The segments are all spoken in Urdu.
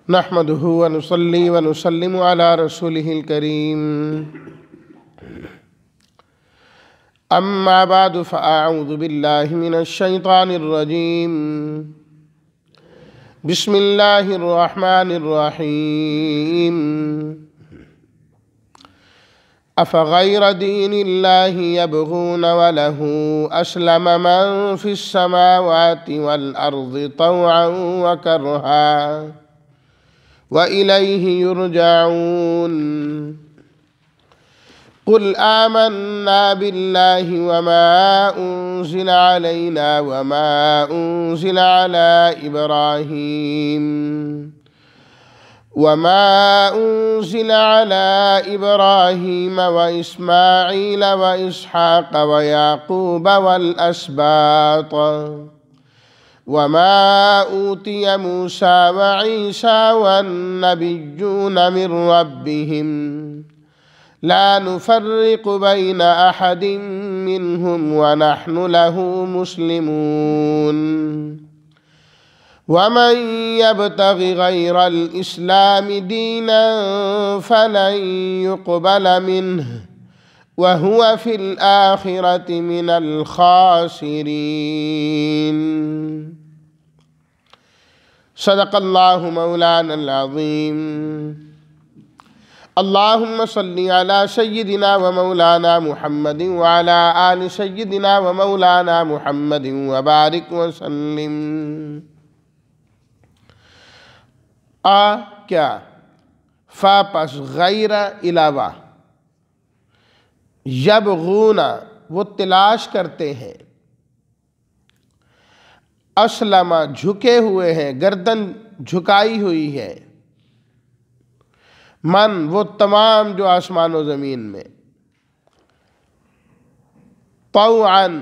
نحمده ونصلي ونسلم على رسوله الكريم أما بعد فأعوذ بالله من الشيطان الرجيم بسم الله الرحمن الرحيم أفغير دين الله يبغون وله أسلم من في السماوات والأرض طوعا وكرها وإليه يرجعون قل آمنا بالله وما أنزل علينا وما أنزل على إبراهيم وإسماعيل وإسحاق ويعقوب والأسباط وما أوتي موسى وعيسى والنبيون من ربهم لا نفرق بين أحد منهم ونحن له مسلمون ومن يبتغ غير الإسلام دينا فلن يقبل منه وهو في الآخرة من الخاسرين صدق الله مولانا العظيم اللهم صل على سيدنا ومولانا محمد وعلى آل سيدنا ومولانا محمد وبارك وسلم کیا فا پس غیر علاوہ یبغون وہ تلاش کرتے ہیں اسلم جھکے ہوئے ہیں گردن جھکائی ہوئی ہے من وہ تمام جو آسمان و زمین میں طوعاً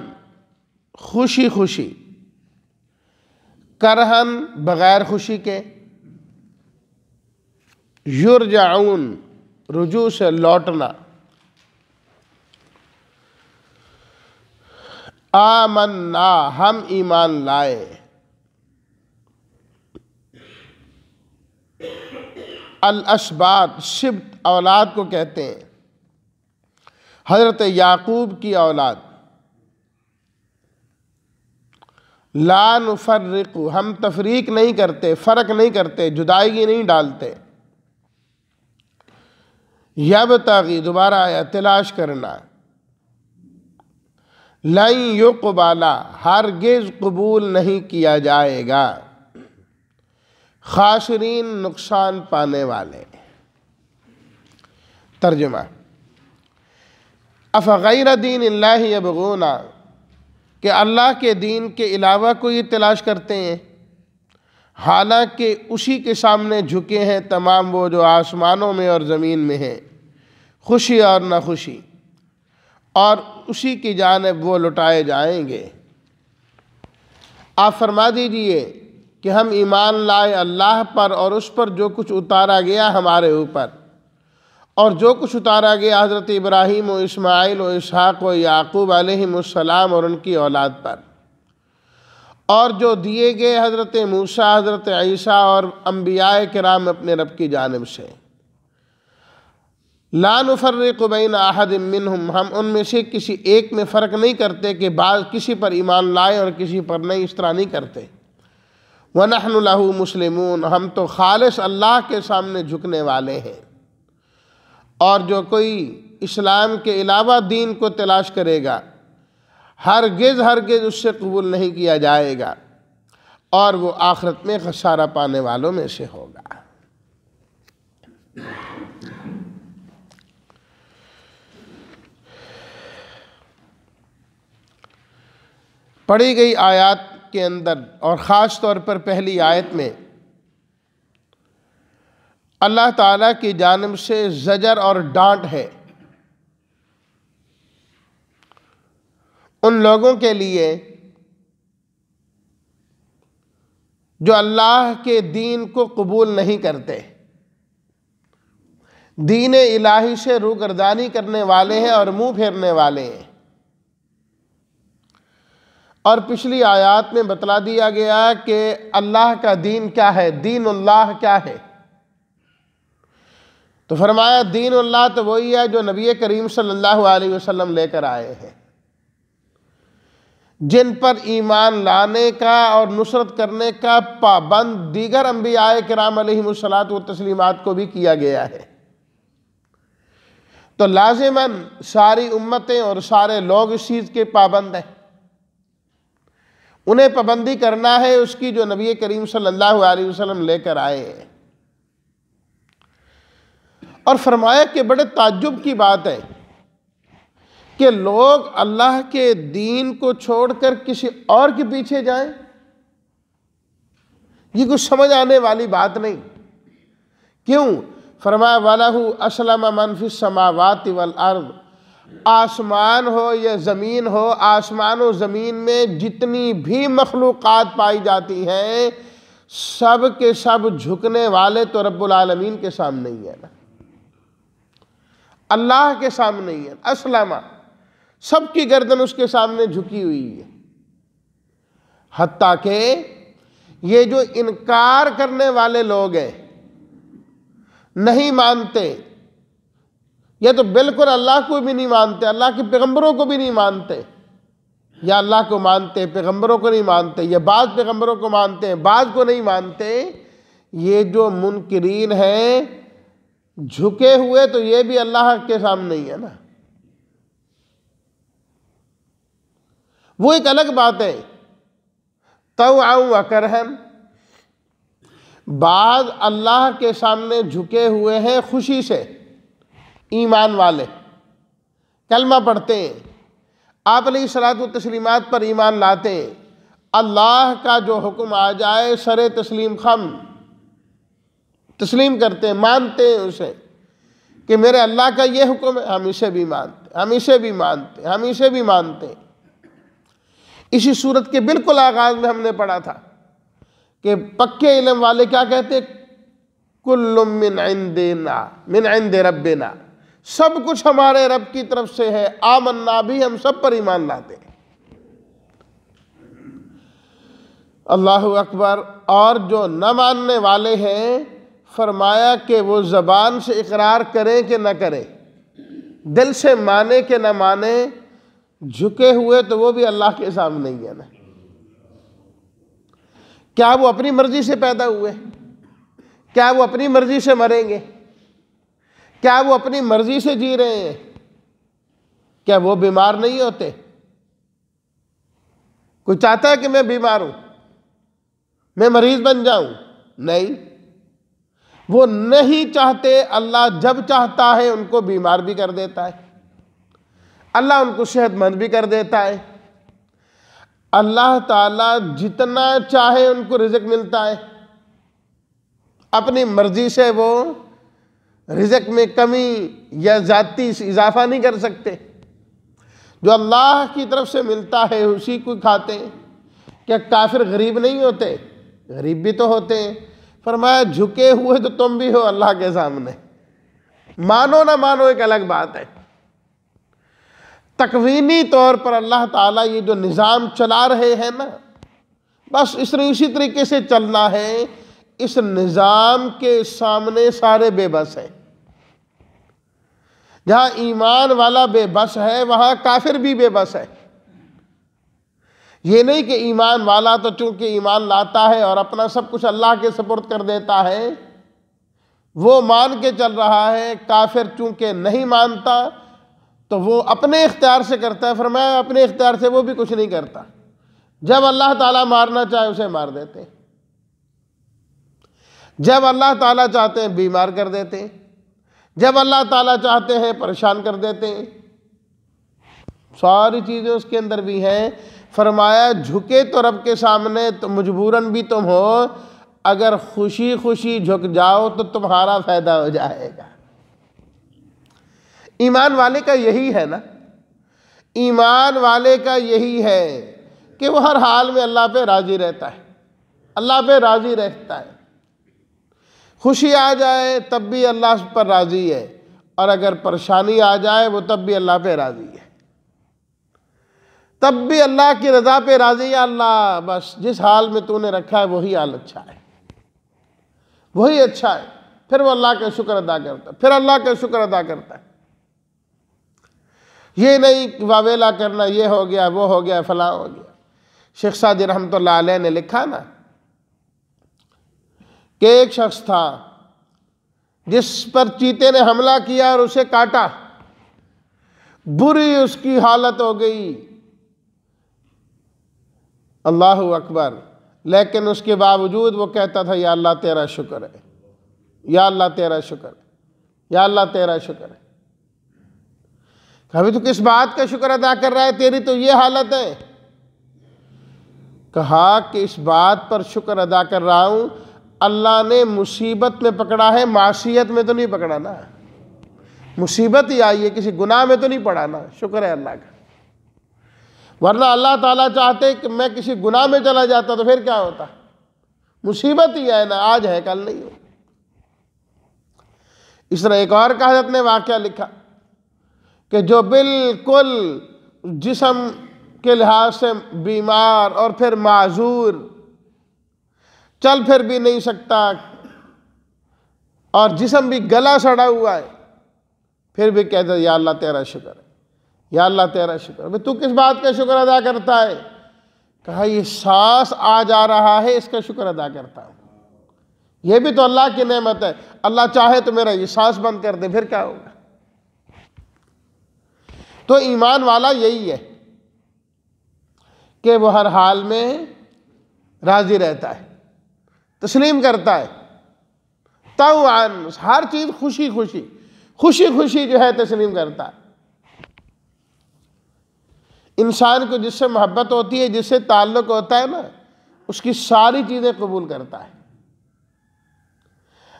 خوشی خوشی کرہن بغیر خوشی کے یرجعون رجوع سے لوٹنا آمنا ہم ایمان لائے الاسباط سبط اولاد کو کہتے ہیں حضرت یعقوب کی اولاد لا نفرق ہم تفریق نہیں کرتے فرق نہیں کرتے جدائیگی نہیں ڈالتے یبتغی دوبارہ آیا تلاش کرنا لن یقبل ہرگز قبول نہیں کیا جائے گا خاسرین نقصان پانے والے ترجمہ افغیر دین اللہ یبغون کہ اللہ کے دین کے علاوہ کوئی تلاش کرتے ہیں حالانکہ اسی کے سامنے جھکے ہیں تمام وہ جو آسمانوں میں اور زمین میں ہیں خوشی اور نہ خوشی اور اسی کی جانب وہ لٹائے جائیں گے آپ فرما دیجئے کہ ہم ایمان لائے اللہ پر اور اس پر جو کچھ اتارا گیا ہمارے اوپر اور جو کچھ اتارا گیا حضرت ابراہیم و اسماعیل و اسحاق و یعقوب علیہم السلام اور ان کی اولاد پر اور جو دیے گئے حضرت موسیٰ حضرت عیسیٰ اور انبیاء کرام اپنے رب کی جانب سے لا نفرق بین احد منہم ہم ان میں سے کسی ایک میں فرق نہیں کرتے کہ بعض کسی پر ایمان لائے اور کسی پر نہیں اس طرح نہیں کرتے وَنَحْنُ لَهُ مُسْلِمُونَ ہم تو خالص اللہ کے سامنے جھکنے والے ہیں اور جو کوئی اسلام کے علاوہ دین کو تلاش کرے گا ہرگز اس سے قبول نہیں کیا جائے گا اور وہ آخرت میں خسارہ پانے والوں میں سے ہوگا پڑھی گئی آیات کے اندر اور خاص طور پر پہلی آیت میں اللہ تعالیٰ کی جانب سے زجر اور ڈانٹ ہے ان لوگوں کے لیے جو اللہ کے دین کو قبول نہیں کرتے دین الہی سے روگردانی کرنے والے ہیں اور منہ پھیرنے والے ہیں اور پچھلی آیات میں بتلا دیا گیا کہ اللہ کا دین کیا ہے، دین اللہ کیا ہے، تو فرمایا دین اللہ تو وہی ہے جو نبی کریم صلی اللہ علیہ وسلم لے کر آئے ہیں، جن پر ایمان لانے کا اور نصرت کرنے کا پابند دیگر انبیاء کرام علیہم الصلاۃ والتسلیمات کو بھی کیا گیا ہے۔ تو لازماً ساری امتیں اور سارے لوگ اس چیز کے پابند ہیں، انہیں پابندی کرنا ہے اس کی جو نبی کریم صلی اللہ علیہ وسلم لے کر آئے ہیں۔ اور فرمایا کہ بڑے تعجب کی بات ہے کہ لوگ اللہ کے دین کو چھوڑ کر کسی اور کے پیچھے جائیں، یہ کچھ سمجھ آنے والی بات نہیں۔ کیوں؟ فرمایا وَلَهُ أَسْلَمَ مَنْ فِي السَّمَاوَاتِ وَالْأَرْضِ، آسمان ہو یا زمین ہو، آسمان و زمین میں جتنی بھی مخلوقات پائی جاتی ہیں سب کے سب جھکنے والے تو رب العالمین کے سامنے ہی ہے نا، اللہ کے سامنے ہی ہے۔ اسلم، سب کی گردن اس کے سامنے جھکی ہوئی ہے، حتیٰ کہ یہ جو انکار کرنے والے لوگ ہیں، نہیں مانتے، یہ تو بالکل اللہ کو بھی نہیں مانتے، اللہ کے پیغمبروں کو بھی نہیں مانتے، یا اللہ کو مانتے پیغمبروں کو نہیں مانتے، یا بعض پیغمبروں کو مانتے ہیں بعض کو نہیں مانتے، یہ جو منکرین ہیں جھکے ہوئے تو یہ بھی اللہ کے سامنے ہی ہے نا۔ وہ ایک الگ بات ہے، طوعا و کرہن، بعض اللہ کے سامنے جھکے ہوئے ہیں خوشی سے، ایمان والے کلمہ پڑھتے ہیں، آپ علیہ الصلاۃ والتسلیمات پر ایمان لاتے ہیں، اللہ کا جو حکم آ جائے سر تسلیم خم تسلیم کرتے ہیں، مانتے ہیں اسے کہ میرے اللہ کا یہ حکم ہے، ہم اسے بھی مانتے، ہم اسے بھی مانتے، ہم اسے بھی مانتے ہیں۔ اسی صورت کے بالکل آغاز میں ہم نے پڑھا تھا کہ پکے علم والے کیا کہتے، کل من عندنا من عند ربنا، سب کچھ ہمارے رب کی طرف سے ہے، آمنا بھی، ہم سب پر ایمان لاتے ہیں۔ اللہ اکبر۔ اور جو نہ ماننے والے ہیں فرمایا کہ وہ زبان سے اقرار کریں کہ نہ کریں، دل سے مانے کہ نہ مانے، جھکے ہوئے تو وہ بھی اللہ کے سامنے ہی ہے نا۔ کیا وہ اپنی مرضی سے پیدا ہوئے؟ کیا وہ اپنی مرضی سے مریں گے؟ کیا وہ اپنی مرضی سے جی رہے ہیں؟ کیا وہ بیمار نہیں ہوتے؟ کوئی چاہتا ہے کہ میں بیمار ہوں، میں مریض بن جاؤں؟ نہیں، وہ نہیں چاہتے، اللہ جب چاہتا ہے ان کو بیمار بھی کر دیتا ہے، اللہ ان کو صحت مند بھی کر دیتا ہے، اللہ تعالیٰ جتنا چاہے ان کو رزق ملتا ہے، اپنی مرضی سے وہ رزق میں کمی یا زیادتی اضافہ نہیں کر سکتے، جو اللہ کی طرف سے ملتا ہے اسی کو کھاتے ہیں۔ کیا کافر غریب نہیں ہوتے؟ غریب بھی تو ہوتے ہیں۔ فرمایا جھکے ہوئے تو تم بھی ہو اللہ کے سامنے، مانو نہ مانو ایک الگ بات ہے۔ تکوینی طور پر اللہ تعالیٰ یہ جو نظام چلا رہے ہیں نا، بس اسی طریقے سے چلنا ہے، اس نظام کے سامنے سارے بے بس ہیں۔ جہاں ایمان والا بے بس ہے وہاں کافر بھی بے بس ہے۔ یہ نہیں کہ ایمان والا تو چونکہ ایمان لاتا ہے اور اپنا سب کچھ اللہ کے سپرد کر دیتا ہے، وہ مان کے چل رہا ہے، کافر چونکہ نہیں مانتا تو وہ اپنے اختیار سے کرتا ہے۔ فرمایا اپنے اختیار سے وہ بھی کچھ نہیں کرتا، جب اللہ تعالیٰ مارنا چاہے اسے مار دیتے ہیں، جب اللہ تعالیٰ چاہتے ہیں بیمار کر دیتے ہیں، جب اللہ تعالیٰ چاہتے ہیں پریشان کر دیتے ہیں، ساری چیزیں اس کے اندر بھی ہیں۔ فرمایا جھکے تو رب کے سامنے تو مجبوراً بھی تم ہو، اگر خوشی خوشی جھک جاؤ تو تمہارا فائدہ ہو جائے گا۔ ایمان والے کا یہی ہے نا، ایمان والے کا یہی ہے کہ وہ ہر حال میں اللہ پہ راضی رہتا ہے، اللہ پہ راضی رہتا ہے، خوشی آ جائے تب بھی اللہ پر راضی ہے، اور اگر پریشانی آ جائے وہ تب بھی اللہ پہ راضی ہے، تب بھی اللہ کی رضا پہ راضی ہے۔ اللہ بس جس حال میں تو نے رکھا ہے وہی حال اچھا ہے، وہی اچھا ہے۔ پھر وہ اللہ کا شکر ادا کرتا ہے، پھر اللہ کا شکر ادا کرتا ہے۔ یہ نہیں کہ واویلا کرنا، یہ ہو گیا وہ ہو گیا فلاں ہو گیا۔ شیخ سعدی رحمۃ اللہ علیہ نے لکھا نا کہ ایک شخص تھا جس پر چیتے نے حملہ کیا اور اسے کاٹا، بری اس کی حالت ہو گئی، اللہ اکبر، لیکن اس کے باوجود وہ کہتا تھا یا اللہ تیرا شکر ہے، یا اللہ تیرا شکر ہے، یا اللہ تیرا شکر ہے۔ ابھی تو کس بات کا شکر ادا کر رہا ہے، تیری تو یہ حالت ہے۔ کہا کہ اس بات پر شکر ادا کر رہا ہوں اللہ نے مصیبت میں پکڑا ہے، معصیت میں تو نہیں پکڑا نا، مصیبت ہی آئی ہے کسی گناہ میں تو نہیں پڑا نا، شکر ہے اللہ کا۔ ورنہ اللہ تعالیٰ چاہتے کہ میں کسی گناہ میں چلا جاتا تو پھر کیا ہوتا، مصیبت ہی ہے نا، آج ہے کل نہیں ہو۔ اس طرح ایک اور کا حضرت نے واقعہ لکھا کہ جو بالکل جسم کے لحاظ سے بیمار اور پھر معذور، چل پھر بھی نہیں سکتا اور جسم بھی گلا سڑا ہوا ہے، پھر بھی کہتا ہے یا اللہ تیرا شکر ہے، یا اللہ تیرا شکر ہے۔ تو کس بات کا شکر ادا کرتا ہے؟ کہا یہ سانس آ جا رہا ہے اس کا شکر ادا کرتا ہوں، یہ بھی تو اللہ کی نعمت ہے، اللہ چاہے تو میرا یہ سانس بند کر دے پھر کیا ہوگا۔ تو ایمان والا یہی ہے کہ وہ ہر حال میں راضی رہتا ہے، تسلیم کرتا ہے، طوعاً، ہر چیز خوشی خوشی جو ہے تسلیم کرتا ہے۔ انسان کو جس سے محبت ہوتی ہے، جس سے تعلق ہوتا ہے نا، اس کی ساری چیزیں قبول کرتا ہے۔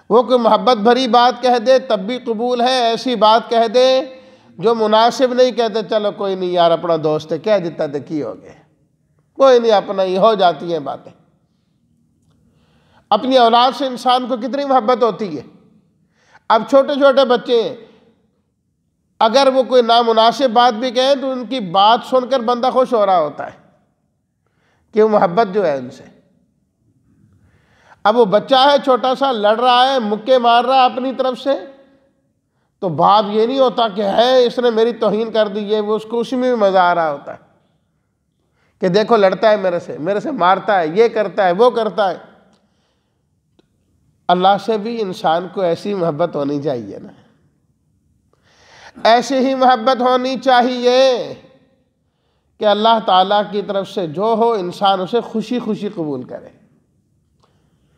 وہ کوئی محبت بھری بات کہہ دے تب بھی قبول ہے، ایسی بات کہہ دے جو مناسب نہیں، کہتے چلو کوئی نہیں یار اپنا دوست ہے، کہہ دیتا تھا کی ہو گئے، کوئی نہیں، اپنا ہی ہو جاتی ہیں باتیں۔ اپنی اولاد سے انسان کو کتنی محبت ہوتی ہے۔ اب چھوٹے چھوٹے بچے ہیں، اگر وہ کوئی نامناسب بات بھی کہیں تو ان کی بات سن کر بندہ خوش ہو رہا ہوتا ہے کہ وہ محبت جو ہے ان سے۔ اب وہ بچہ ہے چھوٹا سا، لڑ رہا ہے، مکے مار رہا ہے اپنی طرف سے، تو باپ یہ نہیں ہوتا کہ ہے اس نے میری توہین کر دی ہے، وہ اس کو اسی میں بھی مزہ آ رہا ہوتا ہے کہ دیکھو لڑتا ہے میرے سے مارتا ہے، یہ کرتا ہے وہ کرتا ہے۔ اللہ سے بھی انسان کو ایسی محبت ہونی چاہیے نا، ایسی ہی محبت ہونی چاہیے کہ اللہ تعالیٰ کی طرف سے جو ہو انسان اسے خوشی خوشی قبول کرے۔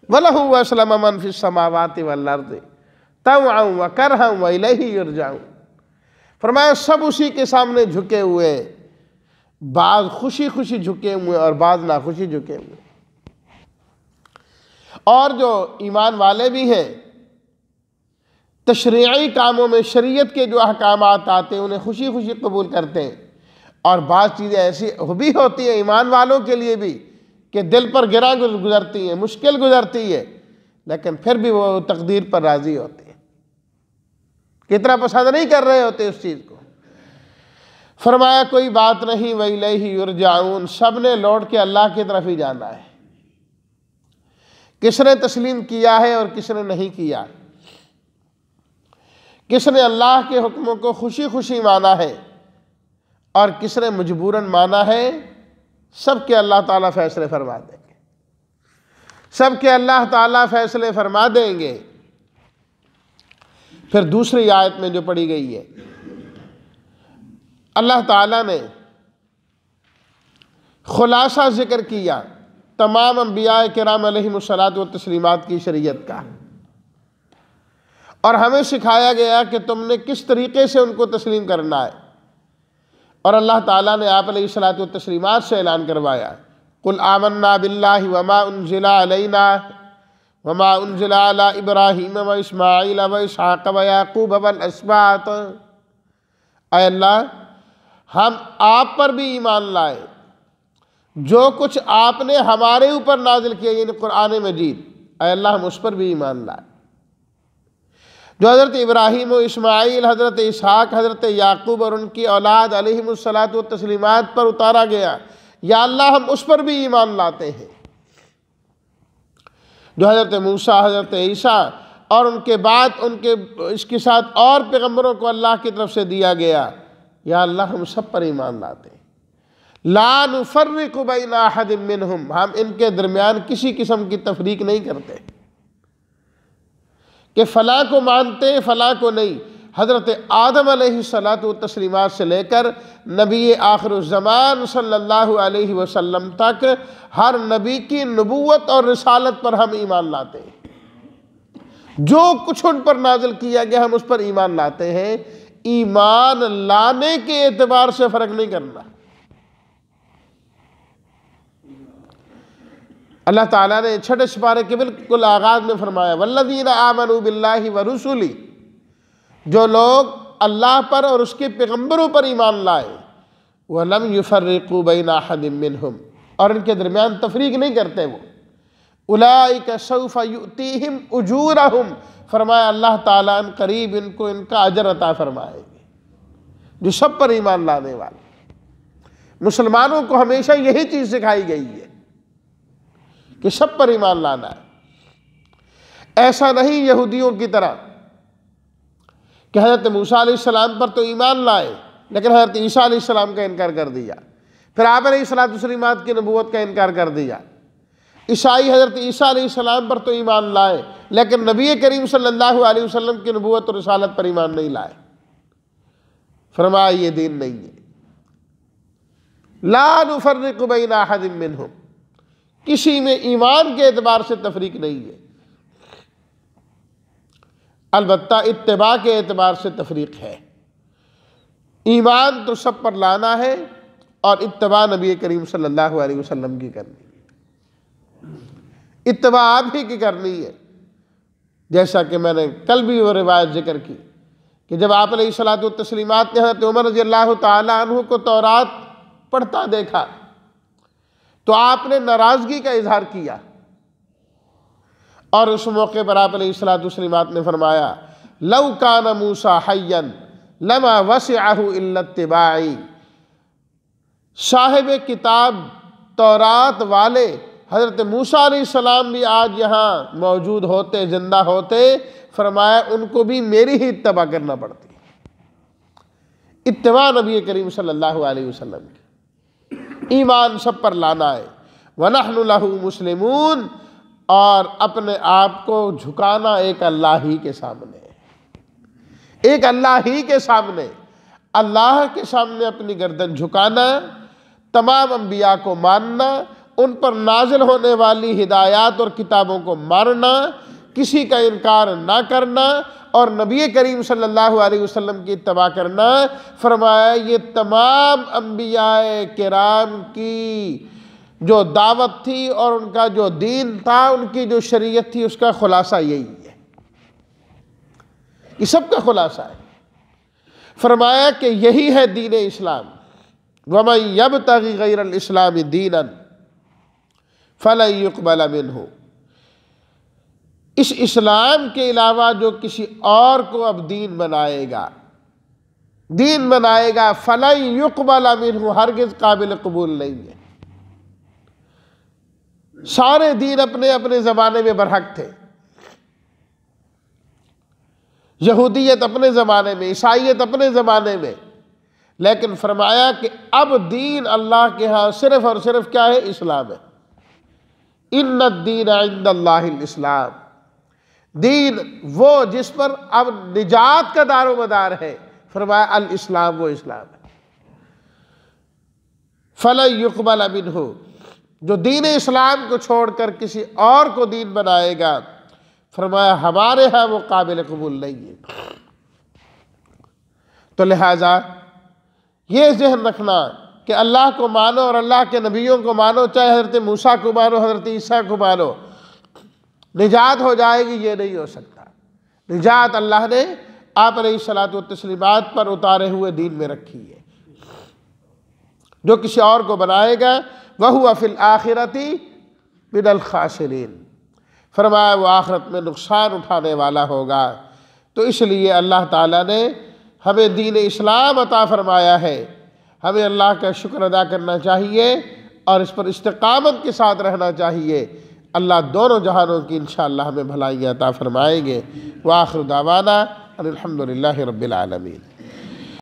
وَلَهُ أَسْلَمَ مَنْ فِي السَّمَاوَاتِ وَالْأَرْضِ طَوْعًا وَكَرْهًا وَإِلَيْهِ يُرْجَعُونَ۔ فرمایا سب اسی کے سامنے جھکے ہوئے، بعض خوشی خوشی جھکے ہوئے اور بعض ناخوشی جھکے ہوئے۔ اور جو ایمان والے بھی ہیں، تشریعی کاموں میں شریعت کے جو احکامات آتے ہیں انہیں خوشی خوشی قبول کرتے ہیں، اور بعض چیزیں ایسی بھی ہوتی ہیں ایمان والوں کے لیے بھی کہ دل پر گراں گزرتی ہیں، مشکل گزرتی ہے، لیکن پھر بھی وہ تقدیر پر راضی ہوتے ہیں، کتنا پسند نہیں کر رہے ہوتے اس چیز کو۔ فرمایا کوئی بات نہیں، وَإِلَيْهِ يُرْجَعُونَ، سب نے لوٹ کے اللہ کی طرف ہی جانا ہے، کس نے تسلیم کیا ہے اور کس نے نہیں کیا، کس نے اللہ کے حکموں کو خوشی خوشی مانا ہے اور کس نے مجبوراً مانا ہے، سب کے اللہ تعالیٰ فیصلے فرما دیں گے، سب کے اللہ تعالیٰ فیصلے فرما دیں گے۔ پھر دوسری آیت میں جو پڑھی گئی ہے، اللہ تعالیٰ نے خلاصہ ذکر کیا تمام انبیاء کرام علیہم الصلاۃ والتسلیمات کی شریعت کا، اور ہمیں سکھایا گیا کہ تم نے کس طریقے سے ان کو تسلیم کرنا ہے، اور اللہ تعالیٰ نے آپ علیہ الصلاۃ والتسلیمات سے اعلان کروایا قُلْ آمَنَّا بِاللَّهِ وَمَا أُنزِلَ عَلَيْنَا وَمَا أُنزِلَ عَلَىٰ إِبْرَاهِيمَ وَإِسْمَاعِيلَ وَإِسْحَاقَ وَيَعْقُوبَ وَالْأَسْبَاطِ، اے اللہ ہم آپ پر بھی ایمان لائے، جو کچھ آپ نے ہمارے اوپر نازل کیا یعنی قرآن مجید، اے اللہ ہم اس پر بھی ایمان لائے، جو حضرت ابراہیم و اسماعیل، حضرت اسحاق، حضرت یعقوب اور ان کی اولاد علیہم الصلاۃ والتسلیمات پر اتارا گیا، یا اللہ ہم اس پر بھی ایمان لاتے ہیں، جو حضرت موسیٰ، حضرت عیسیٰ اور ان کے بعد اس کے ساتھ اور پیغمبروں کو اللہ کی طرف سے دیا گیا، یا اللہ ہم سب پر ایمان لاتے ہیں۔ لا نفرق بین احد منہم، ہم ان کے درمیان کسی قسم کی تفریق نہیں کرتے کہ فلاں کو مانتے ہیں فلاں کو نہیں۔ حضرت آدم علیہ الصلاۃ والتسلیمات سے لے کر نبی آخر الزمان صلی اللہ علیہ وسلم تک ہر نبی کی نبوت اور رسالت پر ہم ایمان لاتے ہیں۔ جو کچھ ان پر نازل کیا گیا ہم اس پر ایمان لاتے ہیں۔ ایمان لانے کے اعتبار سے فرق نہیں کرنا۔ اللہ تعالیٰ نے چھٹے سپارے کے بالکل آغاز میں فرمایا والذین آمنوا باللہ ورسلہ، جو لوگ اللہ پر اور اس کے پیغمبروں پر ایمان لائے، وَلَمْ يُفَرِّقُوا بَيْنَ أَحَدٍ مِّنْهُمْ، اور ان کے درمیان تفریق نہیں کرتے وہ، أُولَٰئِكَ سَوْفَ يُؤْتِيهِمْ أُجُورَهُمْ، فرمایا اللہ تعالیٰ ان قریب ان کو ان کا اجر عطا فرمائے گے۔ جو سب پر ایمان لانے والے مسلمانوں کو ہمیشہ یہی چیز سکھائی گئی ہے کہ سب پر ایمان لانا ہے۔ ایسا نہیں یہودیوں کی طرح کہ حضرت موسیٰ علیہ السلام پر تو ایمان لائے لیکن حضرت عیسیٰ علیہ السلام کا انکار کر دیا، پھر آپ علیہ السلام کی نبوت کا انکار کر دیا۔ عیسائی حضرت عیسیٰ علیہ السلام پر تو ایمان لائے لیکن نبی کریم صلی اللہ علیہ وسلم کی نبوت اور رسالت پر ایمان نہیں لائے۔ فرمایا یہ دین نہیں ہے۔ لا نفرق بین احد منہم، کسی میں ایمان کے اعتبار سے تفریق نہیں ہے، البتہ اتباع کے اعتبار سے تفریق ہے۔ ایمان تو سب پر لانا ہے اور اتباع نبی کریم صلی اللہ علیہ وسلم کی کرنی ہے، اتباع آپ ہی کی کرنی ہے۔ جیسا کہ میں نے کل بھی وہ روایت ذکر کی کہ جب آپ علیہ الصلاۃ والتسلیمات نے حضرت عمر رضی اللہ تعالی عنہ کو تورات پڑھتا دیکھا تو آپ نے ناراضگی کا اظہار کیا، اور اس موقع پر آپ علیہ الصلاۃ والتسلیمات نے فرمایا لو کان موسیٰ حیا لما وسعہ الا اتباعی، صاحب کتاب تورات والے حضرت موسیٰ علیہ السلام بھی آج یہاں موجود ہوتے، زندہ ہوتے، فرمایا ان کو بھی میری ہی اتباع کرنا پڑتی۔ اتباع نبی کریم صلی اللہ علیہ وسلم کی، ایمان سب پر لانا ہے۔ وَنَحْنُ لَهُ مُسْلِمُونَ، اور اپنے آپ کو جھکانا ایک اللہ ہی کے سامنے، ایک اللہ ہی کے سامنے، اللہ کے سامنے اپنی گردن جھکانا، تمام انبیاء کو ماننا، ان پر نازل ہونے والی ہدایات اور کتابوں کو ماننا، کسی کا انکار نہ کرنا، اور نبی کریم صلی اللہ علیہ وسلم کی اتباع کرنا۔ فرمایا یہ تمام انبیاء کرام کی جو دعوت تھی اور ان کا جو دین تھا، ان کی جو شریعت تھی، اس کا خلاصہ یہی ہے، یہ سب کا خلاصہ ہے۔ فرمایا کہ یہی ہے دین اسلام، وَمَن يَبْتَغِ غَيْرَ الْإِسْلَامِ دِينًا فَلَن يُقْبَلَ مِنْهُ، اس اسلام کے علاوہ جو کسی اور کو اب دین بنائے گا فَلَن يُقْبَلَ مِنْهُ، ہرگز قابل قبول نہیں ہے۔ سارے دین اپنے اپنے زمانے میں برحق تھے، یہودیت اپنے زمانے میں، عیسائیت اپنے زمانے میں، لیکن فرمایا کہ اب دین اللہ کے ہاں صرف اور صرف کیا ہے؟ اسلام ہے۔ ان الدین عند اللہ الاسلام، دین وہ جس پر اب نجات کا دار و مدار ہے، فرمایا الاسلام، وہ اسلام ہے۔ فَلَن يُقْبَلَ مِنْهُ، جو دین اسلام کو چھوڑ کر کسی اور کو دین بنائے گا، فرمایا ہمارے ہاں وہ قابل قبول نہیں ہے۔ تو لہٰذا یہ ذہن رکھنا کہ اللہ کو مانو اور اللہ کے نبیوں کو مانو، چاہے حضرت موسیٰ کو مانو، حضرت عیسیٰ کو مانو، نجات ہو جائے گی، یہ نہیں ہو سکتا۔ نجات اللہ نے آپ علیہ الصلاۃ والتسلیمات پر اتارے ہوئے دین میں رکھی ہے۔ جو کسی اور کو بنائے گا وَهُوَ فِي الْآخِرَةِ مِنَ الْخَاسِرِينَ، فرمایا وہ آخرت میں نقصان اٹھانے والا ہوگا۔ تو اس لیے اللہ تعالیٰ نے ہمیں دین اسلام عطا فرمایا ہے، ہمیں اللہ کا شکر ادا کرنا چاہیے اور اس پر استقامت کے ساتھ رہنا چاہیے۔ اللہ دونوں جہانوں کی انشاءاللہ ہمیں بھلائیاں عطا فرمائیں گے۔ وآخر دعوانا ان الحمد للہ رب العالمین۔